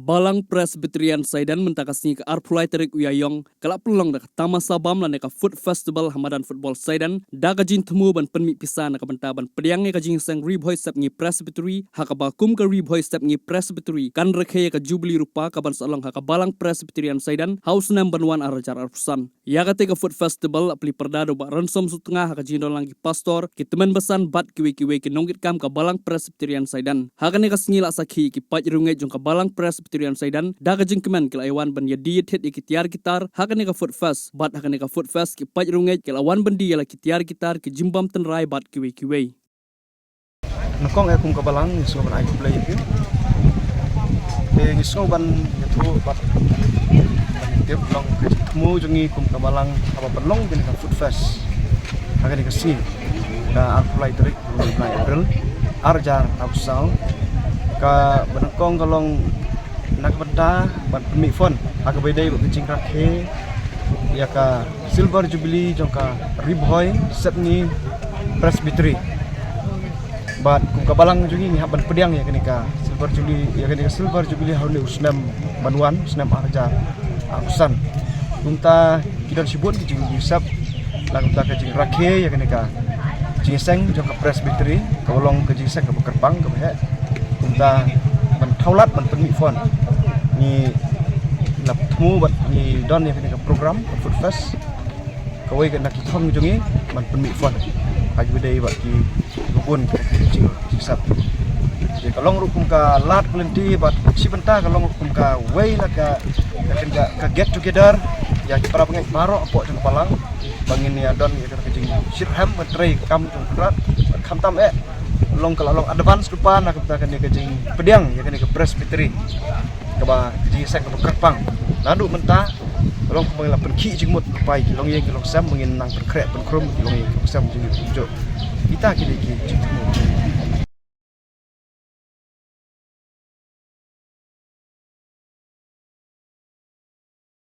Balang Presbyterian Saidan mentakasni ke Arpulai Terik Uyayong kelak pelong dak Taman Sabam lan ka Food Festival Hamadan Football Saidan daga jin temu ban penmi pisan ka bentaban pediang ka jing sang Ribhoy Step ngi Presbytery haka bakum ka Ribhoy Step ngi Presbytery kan rekhe ka Jubilee rupa ka ban salong haka Balang Presbyterian Saidan House number 1 arajar arpusan ya ka te ka Food Festival apli perdado ba ransom sutengah haka jin dolang ki pastor ki temen besan bat kiwe-kiwe ki nonggit kam ka Balang Presbyterian Saidan haka ne ka sngila sakhi ki paj rungai jong ka Balang Presbyterian Saidan daga jingkemen kil aywan ban yadi thet ikitiar gitar hakane ka Food Fest bat hakane ka Food Fest ki paj rungai kil awan bandi yala kitiar gitar ki jimbam tenrai bat kiwe-kiwe nakong akum ka Balang so ban ai play itu de so ban itu bat tiap long mu jungi kum ka Balang apa pelong bin ka Food Fest hakane ka si ka apply tarik bulan April arjar absal ka benengkong kalong nak benda ban pemi phone aga bedai ba kicing rakhe ya ka Silver Jubilee jongka Ribhoy Sepni Presbytery bat kum ka Balang jungi ni ban pediang ya kenika Silver Jubilee ya kenika Silver Jubilee haune usnam banwan usnam arja akusan kunta kidon sibut kicing bisap lang ta kicing rakhe ya kenika jingseng jongka Presbytery kolong ke jingseng ke Kerpang ke he kunta ban thaulat ban pemi phone ni lapmu bat ni don ni kenika program Food Fest kawai kena ki thong jungi man penmi phone haji bedai bat ki gubun ki sisap jadi kalong rukum ka lat plenty bat si benta kalong rukum ka way la ka get together ya para pengai maro apok jeng Balang bangin ya don ya kena kejing sirham batrai kam jeng berat kam tam long kalau long advance depan nak kita kena kejing pediang ya kena ke Presbytery kaba kejing sek ke Kerpang lalu mentah long kemang lapan ki jingmut pai long yang long sam mengin nang perkrek penkrum long yang sam jing jo kita kini ki